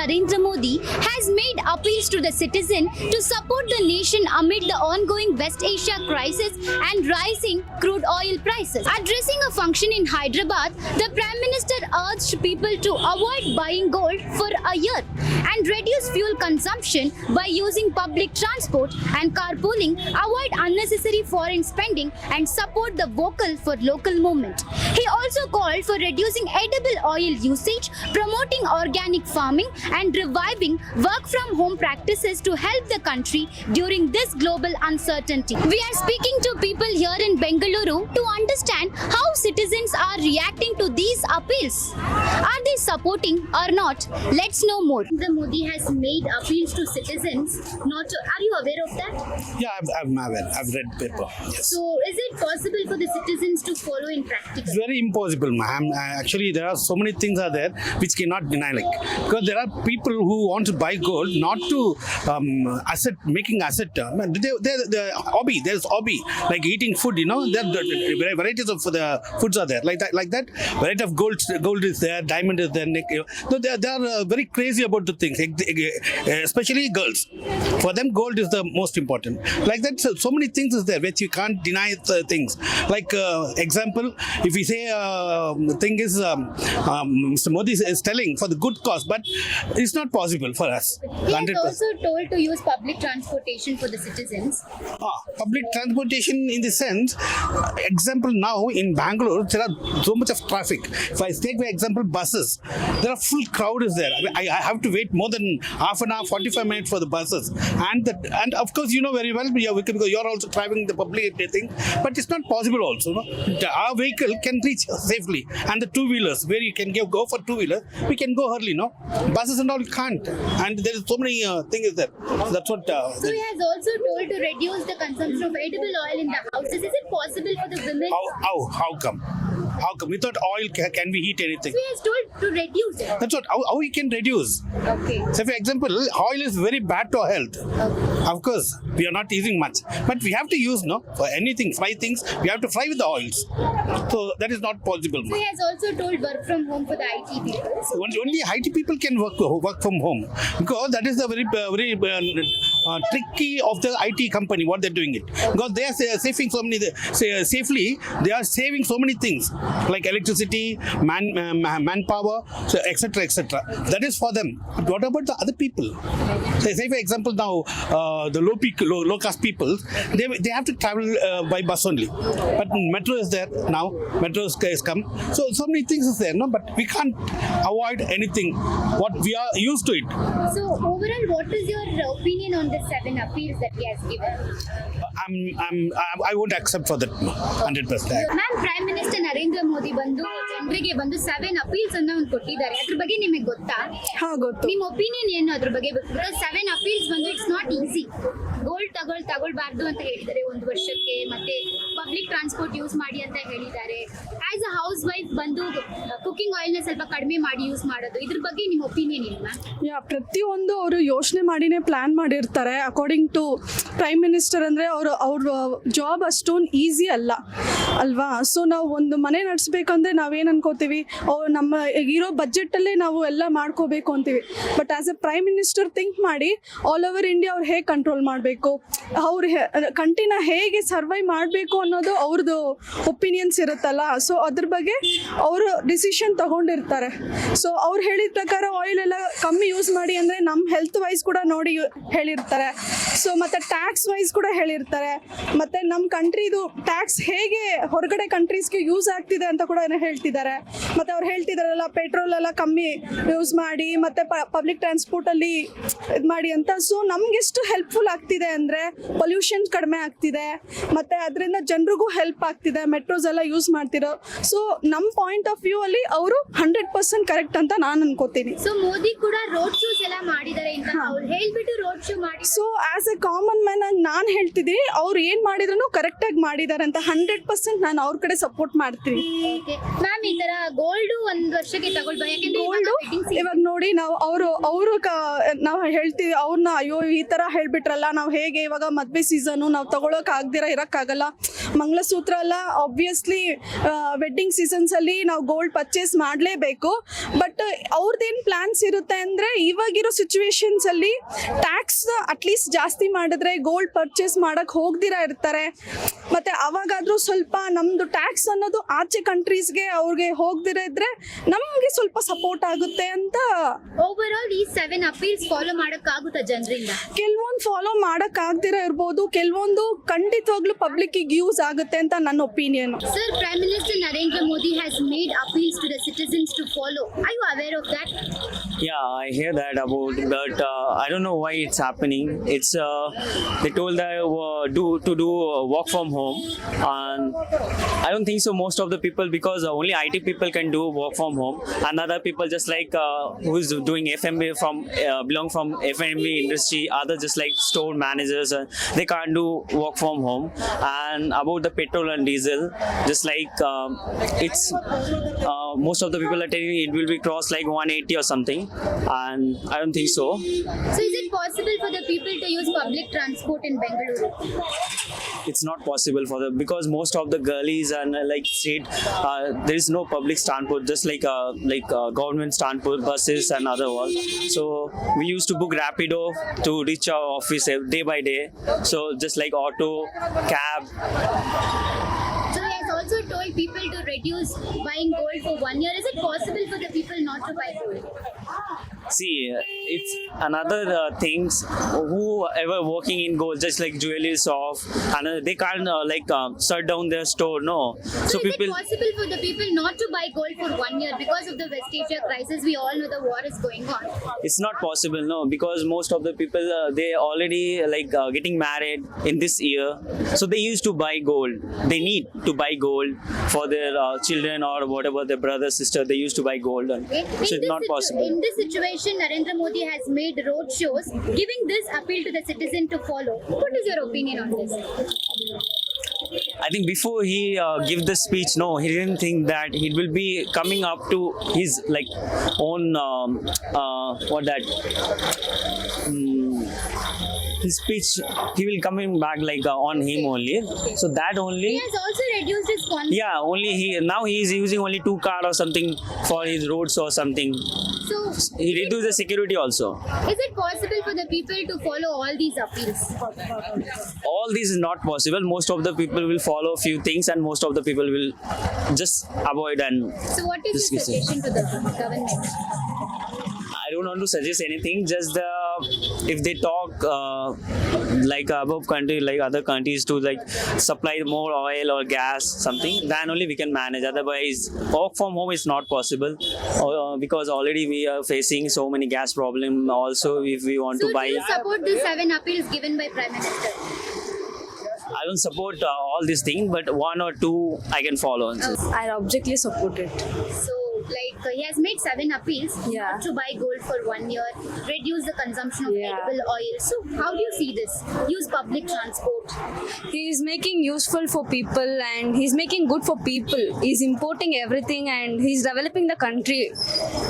Narendra Modi has made appeals to the citizen to support the nation amid the ongoing West Asia crisis and rising crude oil prices. Addressing a function in Hyderabad, the Prime Minister urged people to avoid buying gold for a year and reduce fuel consumption by using public transport and carpooling, avoid unnecessary foreign spending and support the vocal for local movement. He also called for reducing edible oil usage, promoting organic farming and reviving work from home practices to help the country during this global uncertainty. We are speaking to people here in Bengaluru to understand how citizens are reacting to these appeals. Are they supporting or not? Let's know more. The Modi has made appeals to citizens not to. Are you aware of that? Yeah, I'm aware. I've read paper. Yes. So, is it possible for the citizens to follow in practical? It's very impossible, ma'am. Actually, there are so many things are there which cannot deny. Like, because there are people who want to buy gold not to making asset. The hobby. There's hobby like eating food. You know, there varieties of the foods are there. Like that. Variety of gold is there. Diamond is there. So they are very crazy about the things, especially girls. For them, gold is the most important. Like that, so many things is there which you can't deny things. Like example, if we say the thing is Mr. Modi is telling for the good cause, but it's not possible for us. He has also told to use public transportation for the citizens. Public transportation in the sense, example now in Bangalore, there are so much of traffic. If I take for example buses, there are full crowd is there. I have to wait more than half an hour, 45 minutes for the buses. And of course, you know very well, because you're also traveling the public thing, but it's not possible also. No? Our vehicle can reach safely. And the two-wheelers, where you can go for two-wheeler, we can go early, no? Buses and all can't. And there is so many things there. That's what... So he has also told to reduce the consumption of edible oil in the houses. Is it possible for the women? How come? How come? Without oil, can we eat anything? So he has told to reduce it. That's what. How we can reduce? Okay. So, for example, oil is very bad to our health. Okay. Of course, we are not using much, but we have to use for anything, fry things. We have to fry with the oils. So that is not possible. So he has also told work from home for the IT people. So only IT people can work from home, because that is the very tricky of the IT company. What they're doing it, because they are saving so many safely. They are saving so many things like electricity, manpower, so etc. That is for them. But what about the other people? Say for example now the low caste people, they have to travel by bus only. But metro is there now. Metro has come. So many things is there, no. But we can't avoid anything. What we are used to it. So overall, what is your opinion on the 7 appeals that he has given? I won't accept for that 100%. Ma'am, Prime Minister Narendra Modi ಜನರಿಗೆ ಬಂದು 7 appeals ಅನ್ನು ಕೊಟ್ಟಿದ್ದಾರೆ. ಅದ್ರ ಬಗ್ಗೆ ನಿಮಗೆ ಗೊತ್ತಾ? ಗೊತ್ತು. ನಿಮ್ಮ ಒಪಿನಿಯನ್ ಏನು ಅದ್ರ ಬಗ್ಗೆ? 7 appeals ಬಂದು ಇಟ್ಸ್ ನಾಟ್ ಈಸಿ. ಗೋಲ್ಡ್ ತಗೊಳ್ಬಾರ್ದು ಅಂತ ಹೇಳಿದ್ದಾರೆ 1 ವರ್ಷಕ್ಕೆ, ಮತ್ತೆ ಪಬ್ಲಿಕ್ ಟ್ರಾನ್ಸ್ಪೋರ್ಟ್ ಯೂಸ್ ಮಾಡಿ ಅಂತ ಹೇಳಿದ್ದಾರೆ. ಆಸ್ ಅ ಹೌಸ್ ವೈಫ್ ಬಂದು ಕುಕಿಂಗ್ ಆಯಿಲ್ ನ ಸ್ವಲ್ಪ ಕಡಿಮೆ ಮಾಡಿ ಯೂಸ್ ಮಾಡೋದು, ಇದ್ರ ಬಗ್ಗೆ ನಿಮ್ಮ ಒಪಿನಿಯನ್ ಏನು ಮ್ಯಾಮ್? ಪ್ರತಿಯೊಂದು ಅವರು ಯೋಚನೆ ಮಾಡಿನೇ ಪ್ಲಾನ್ ಮಾಡಿರ್ತಾರೆ. ಅಕಾರ್ಡಿಂಗ್ ಟು ಪ್ರೈಮ್ ಮಿನಿಸ್ಟರ್ ಅಂದರೆ ಅವ್ರ ಜಾಬ್ ಅಷ್ಟೊಂದು ಈಸಿ ಅಲ್ವಾ? ಸೊ ನಾವು ಒಂದು ಮನೆ ನಡೆಸ್ಬೇಕಂದ್ರೆ ನಾವೇನು ಅನ್ಕೋತೀವಿ, ನಮ್ಮ ಇರೋ ಬಜೆಟಲ್ಲೇ ನಾವು ಎಲ್ಲ ಮಾಡ್ಕೋಬೇಕು ಅಂತೀವಿ. But as A prime minister think ಮಾಡಿ ಆಲ್ ಓವರ್ ಇಂಡಿಯಾ ಅವ್ರು ಹೇಗೆ ಕಂಟ್ರೋಲ್ ಮಾಡಬೇಕು, ಅವ್ರು ಕಂಟ್ರಿನ ಹೇಗೆ ಸರ್ವೈವ್ ಮಾಡಬೇಕು ಅನ್ನೋದು ಅವ್ರದ್ದು ಒಪಿನಿಯನ್ಸ್ ಇರುತ್ತಲ್ಲ. ಸೊ ಅದ್ರ ಬಗ್ಗೆ ಅವರು ಡಿಸಿಷನ್ ತಗೊಂಡಿರ್ತಾರೆ. ಸೊ ಅವ್ರು ಹೇಳಿದ ಪ್ರಕಾರ ಆಯಿಲ್ ಎಲ್ಲ ಕಮ್ಮಿ ಯೂಸ್ ಮಾಡಿ ಅಂದರೆ ನಮ್ಮ ಹೆಲ್ತ್ ವೈಸ್ ಕೂಡ ನೋಡಿ ಹೇಳಿರ್ತಾರೆ. ಸೊ ಮತ್ತು ಟ್ಯಾಕ್ಸ್ ವೈಸ್ ಕೂಡ ಹೇಳಿರ್ತಾರೆ. ಮತ್ತು ನಮ್ಮ ಕಂಟ್ರಿದು ಟ್ಯಾಕ್ಸ್ ಹೇಗೆ ಹೊರಗಡೆ ಕಂಟ್ರೀಸ್ಗೆ ಯೂಸ್ ಆಗ್ತಿದೆ ಅಂತ ಕೂಡ ಹೇಳ್ತಿದ್ದಾರೆ. ಮತ್ತು ಅವ್ರು ಹೇಳ್ತಿದಾರಲ್ಲ ಪೆಟ್ರೋಲ್ ಎಲ್ಲ ಕಮ್ಮಿ ಯೂಸ್ ಮಾಡಿ ಮತ್ತು ಪಬ್ಲಿಕ್ ಟ್ರಾನ್ಸ್ಪೋರ್ಟಲ್ಲಿ ಇದು ಮಾಡಿ ಅಂತ. ಸೊ ನಮಗೆಷ್ಟು ಹೆಲ್ಪ್ಫುಲ್ ಆಗ್ತಿದೆ ಅಂದರೆ ಪೊಲ್ಯೂಷನ್ ಕಡಿಮೆ ಆಗ್ತಿದೆ, ಮತ್ತು ಅದರಿಂದ ಜನರಿಗೂ ಹೆಲ್ಪ್ ಆಗ್ತಿದೆ. ಮೆಟ್ರೋಸ್ ಎಲ್ಲ ಯೂಸ್ ಮಾಡ್ತಿರೋ. ಸೊ ನಮ್ಮ ಪಾಯಿಂಟ್ ಆಫ್ ವ್ಯೂ ಅಲ್ಲಿ ಅವರು 100% ಕರೆಕ್ಟ್ ಅಂತ ನಾನು ಅನ್ಕೋತೀನಿ. ಸೊ ಮೋದಿ ಕೂಡ ರೋಡ್ ಶೋಸ್ ಎಲ್ಲ ಮಾಡಿದ್ದಾರೆ ಅಂತ ಅವ್ರು ಹೇಳ್ಬಿಟ್ಟು ರೋಡ್ ಶೋ ಮಾಡಿ. So as A common man ಆಗಿ ನಾನು ಹೇಳ್ತಿದ್ದೀನಿ, ಅವ್ರು ಏನು ಮಾಡಿದ್ರು ಕರೆಕ್ಟಾಗಿ ಮಾಡಿದ್ದಾರೆ ಅಂತ 100% ನಾನು ಅವ್ರ ಕಡೆ ಸಪೋರ್ಟ್ ಮಾಡ್ತೀನಿ. ಮ್ಯಾಮ್, ಈ ತರ ಗೋಲ್ಡ್ ಒಂದ್ ವರ್ಷಕ್ಕೆ ತಗೊಳ್ಬೋದು, ಯಾಕಂದ್ರೆ ಗೋಲ್ಡು ಇವಾಗ ನೋಡಿ ನಾವು ನಾವು ಹೇಳ್ತೀವಿ ಅವ್ರನ್ನ, ಅಯ್ಯೋ ಈ ಥರ ಹೇಳ್ಬಿಟ್ರಲ್ಲ, ನಾವು ಹೇಗೆ ಇವಾಗ ಮದುವೆ ಸೀಸನು ನಾವು ತಗೊಳಕ್ ಆಗ್ದಿರ ಇರೋಕ್ಕಾಗಲ್ಲ, ಮಂಗಳಸೂತ್ರ ಎಲ್ಲ ಆಬ್ವಿಯಸ್ಲಿ ವೆಡ್ಡಿಂಗ್ ಸೀಸನ್ಸಲ್ಲಿ ನಾವು ಗೋಲ್ಡ್ ಪರ್ಚೇಸ್ ಮಾಡಲೇಬೇಕು. ಬಟ್ ಅವ್ರದ್ದೇನು ಪ್ಲ್ಯಾನ್ಸ್ ಇರುತ್ತೆ ಅಂದರೆ ಇವಾಗಿರೋ ಸಿಚುವೇಶನ್ಸಲ್ಲಿ ಟ್ಯಾಕ್ಸ್ ಅಟ್ಲೀಸ್ಟ್ ಜಾಸ್ತಿ ಮಾಡಿದ್ರೆ ಗೋಲ್ಡ್ ಪರ್ಚೇಸ್ ಮಾಡೋಕ್ಕೆ ಹೋಗ್ದಿರ ಇರ್ತಾರೆ. ಮತ್ತು ಅವಾಗಾದರೂ ಸ್ವಲ್ಪ ನಮ್ಮದು ಟ್ಯಾಕ್ಸ್ ಅನ್ನೋದು ಆಚೆ ಕಂಟ್ರೀಸ್ಗೆ ಅವ್ರಿಗೆ ಹೋಗ್ದಿರ ಇದ್ರೆ ನಮಗೆ ಸ್ವಲ್ಪ ಸಪೋರ್ಟ್ ಆಗುತ್ತೆ ಅಂತ. ಓವರ್ ಆಲ್ ಈ 7 ಅಪೀಲ್ಸ್ ಫಾಲೋ ಮಾಡೋಕ್ಕಾಗುತ್ತಾ ಜನರಿಂದ? ಕೆಲವೊಂದು ಫಾಲೋ ಮಾಡೋಕ್ಕಾಗ್ದಿರ ಇರ್ಬೋದು, ಕೆಲವೊಂದು ಖಂಡಿತವಾಗ್ಲೂ ಪಬ್ಲಿಕ್ಕಿಗೆ ಯೂಸ್ ಆಗುತ್ತೆ ಅಂತ ನನ್ನ opinion. Sir, Prime Minister Narendra Modi has made appeals to the citizens to follow. Are you aware of that? Yeah, I hear that about, but I don't know why it's happening. It's they told that do work from home, and I don't think so. Most of the people, because only IT people can do work from home, and other people just like who is doing FMB belong from FMB industry, other just like store managers, they can't do work from home. And about the petrol and diesel, just like it's most of the people are telling it will be cross like 180 or something, and I don't think so. So is it possible for the people to use public transport in Bengaluru? It's not possible for them, because most of the gullies and like street there is no public transport, just like government transport buses and other one. So we used to book Rapido to reach our office day by day, so just like auto, cab. So he has also told people to reduce buying gold for 1 year. Is it possible for the people not to buy gold? See, it's another things whoever working in gold, just like jewelry shop, and they can't shut down their store, no. So is people, it possible for the people not to buy gold for 1 year because of the West Asia crisis? We all know the war is going on. it's not possible, no, because most of the people they already getting married in this year, so they used to buy gold. They need to buy gold for their children or whatever, their brother, sister, they used to buy gold, and so it's not possible. In this situation, Narendra Modi has made road shows giving this appeal to the citizen to follow. What is your opinion on this? I think before he give the speech, no, he didn't think that he will be coming up to his own his speech. He will coming back on him only. So that only. He has also reduced his confidence. Yeah, only now he is using only 2 cars or something for his roads or something. So He reduced the security also. is it possible for the people to follow all these appeals? All this is not possible. Most of the people will follow few things, and most of the people will just avoid. And So what is your suggestion to the government? I don't want to suggest anything. Just if they talk above country, like other countries, to supply more oil or gas, something, then only we can manage. Otherwise, work from home is not possible, because already we are facing so many gas problem. Also, if we want So to buy, do you support the 7 appeals given by Prime Minister? I don't support all these things, but 1 or 2 I can follow. I objectively support it. So he has made 7 appeals not to buy gold for 1 year, reduce the consumption of edible oil. So how do you see this? Use public transport. He is making useful for people, and he's making good for people. He's importing everything, and he's developing the country.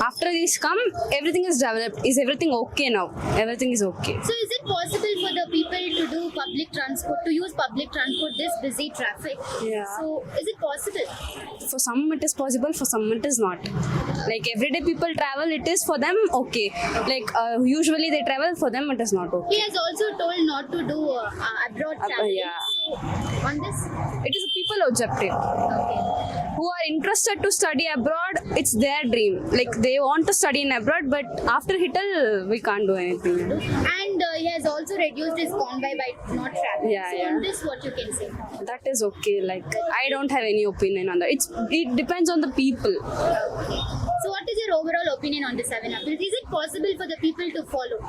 After this come, everything is developed. Is everything okay now? Everything is okay. So is it possible for the people to do public transport, to use public transport, this busy traffic? Yeah. So is it possible? For some it is possible, for some it is not. Everyday people travel, it is for them okay. Usually they travel, for them it is not okay. He has also told not to do abroad traveling. yeah. So on this, It is a people objective. okay. Who are interested to study abroad, it's their dream. They want to study in abroad, but after Hitler, we can't do anything. And he has also reduced his convoy by not traveling. Yeah, so yeah. on this, what you can say? That is okay. I don't have any opinion on that. It depends on the people. So what is your overall opinion on the 7 appeals? Is it possible for the people to follow?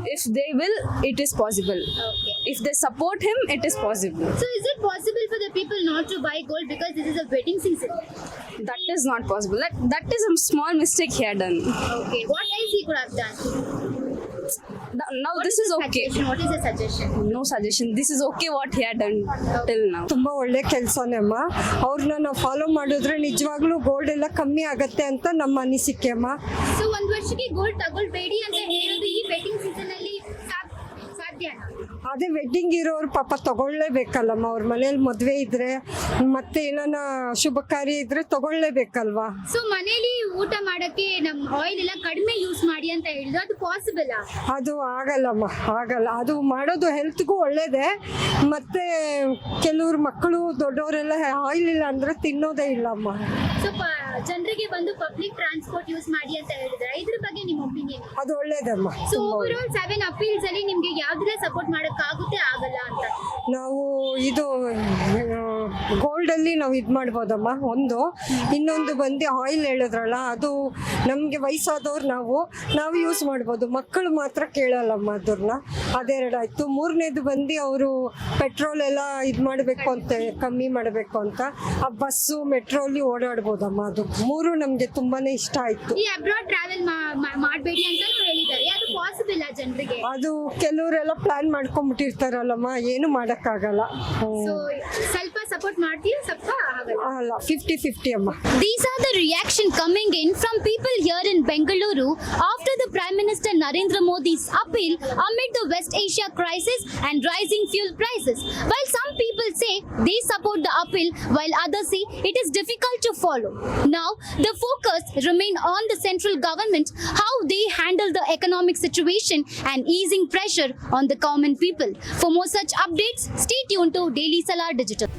If they will, it is possible. Okay. If they support him, it is possible. So is it possible for the people not to buy gold because this is a wedding season? That is not possible. That is a small mistake he had done. Okay. What else he could have done? now What this is okay. suggestion? What is the suggestion? No suggestion. This is okay what he had done till now. ತುಂಬ ಒಳ್ಳೆ ಕೆಲಸನೇ ಅಮ್ಮ. ಅವ್ರನ್ನ ನಾವು follow ಮಾಡಿದ್ರೆ ನಿಜವಾಗ್ಲೂ gold ಎಲ್ಲ ಕಮ್ಮಿ ಆಗತ್ತೆ ಅಂತ ನಮ್ಮ ಅನಿಸಿಕೆ ಅಮ್ಮ. ಸೊ ಒಂದು ವರ್ಷಕ್ಕೆ ಗೋಲ್ಡ್ ತಗೊಳ್ಬೇಡಿ ಅಂತ ಹೇಳೋದು ಈ ವೆಡ್ಡಿಂಗ್ ಸೀಸನ್ ಅಲ್ಲಿ ಸಾಧ್ಯನಾ? ಅದೇ ವೆಡ್ಡಿಂಗ್ ಇರೋರು ಪಾಪ ತಗೊಳ್ಳೇಬೇಕಲ್ಲಮ್ಮ. ಅವ್ರ ಮನೇಲಿ ಮದುವೆ ಇದ್ರೆ ಮತ್ತೆ ಏನಾನ ಶುಭ ಕಾರ್ಯ ಇದ್ರೆ ತಗೊಳ್ಳೇಬೇಕಲ್ವಾ. ಸೊ ಮನೇಲಿ ಊಟ ಮಾಡಕ್ಕೆ ನಮ್ಮ ಆಯಿಲ್ ಎಲ್ಲ ಕಡಿಮೆ ಯೂಸ್ ಮಾಡಿ ಅಂತ ಹೇಳಿದ್ರು, ಅದು ಪಾಸಿಬಲ್? ಅದು ಆಗಲ್ಲಮ್ಮ, ಆಗಲ್ಲ. ಅದು ಮಾಡೋದು ಹೆಲ್ತ್ಗೂ ಒಳ್ಳೇದೇ. ಮತ್ತೆ ಕೆಲವ್ರು ಮಕ್ಕಳು ದೊಡ್ಡವರೆಲ್ಲ ಆಯಿಲ್ ಇಲ್ಲ ಅಂದ್ರೆ ತಿನ್ನೋದೇ ಇಲ್ಲಮ್ಮ. ಸೊ ಜನರಿಗೆ ಬಂದು ಪಬ್ಲಿಕ್ ಟ್ರಾನ್ಸ್ಪೋರ್ಟ್ ಯೂಸ್ ಮಾಡಿ ಅಂತ ಹೇಳಿದ್ರೆ ಇದ್ರ ಬಗ್ಗೆ ನಿಮ್ಮ ಒಪಿನಿಯನ್? ಅದು ಒಳ್ಳೇದಮ್ಮ. ಸೊ ಓವರ್ ಆಲ್ 7 ಅಪೀಲ್ಸ್ ಅಲ್ಲಿ ನಿಮ್ಗೆ ಯಾವ್ದೆಲ್ಲ ಸಪೋರ್ಟ್ ಮಾಡಕ್ಕಾಗುತ್ತೆ ಆಗಲ್ಲ ಅಂತ? ನಾವು ಇದು ಗೋಲ್ಡಲ್ಲಿ ನಾವು ಇದು ಮಾಡ್ಬೋದಮ್ಮ. ಇನ್ನೊಂದು ಬಂದು ಆಯಿಲ್ ಹೇಳಿದ್ರಲ್ಲ, ಅದು ನಮಗೆ ವಯಸ್ಸಾದವ್ರು ನಾವು ಯೂಸ್ ಮಾಡ್ಬೋದು. ಮಕ್ಕಳು ಮಾತ್ರ ಕೇಳಲ್ಲಮ್ಮ ಅದನ್ನ. ಅದೆರಡಾಯ್ತು. ಮೂರನೇದು ಬಂದು ಅವರು ಪೆಟ್ರೋಲ್ ಎಲ್ಲ ಇದು ಮಾಡಬೇಕು ಅಂತ, ಕಮ್ಮಿ ಮಾಡಬೇಕು ಅಂತ ಆ ಬಸ್ಸು ಮೆಟ್ರೋಲಿ ಓಡಾಡ್ಬೋದಮ್ಮ. ಅದು ಮೂರು ನಮಗೆ ತುಂಬಾನೇ ಇಷ್ಟ ಆಯ್ತು. ಈ ಅಬ್ರಾಡ್ ಟ್ರಾವೆಲ್ ಮಾಡಬೇಡಿ ಅಂತ ಹೇಳಿದ್ದಾರೆ, ಅದು ಪಾಸಿಬಲ್ ಆ ಜನರಿಗೆ? ಅದು ಕೆಲವರೆಲ್ಲ ಪ್ಲಾನ್ ಮಾಡ್ಕೊಂಡ್ಬಿಟ್ಟಿರ್ತಾರಲ್ಲಮ್ಮ, ಏನು ಮಾಡೋಕ್ಕಾಗಲ್ಲ. ಸೊ ಸ್ವಲ್ಪ ಸಪೋರ್ಟ್ ಮಾಡ್ತೀವಿ, ಸ್ವಲ್ಪ ಆಗಲ್ಲ. ಅಲ್ಲ, 50-50 ಅಮ್ಮ. These are the reaction coming in from people here in Bengaluru after the Prime Minister Narendra Modi's appeal amid the West Asia crisis and rising fuel prices. While some people say they support the appeal, while others say it is difficult to follow. Now, the focus remain on the central government, how they handle the economic situation and easing pressure on the common people. For more such updates, stay tuned to Daily Salar Digital.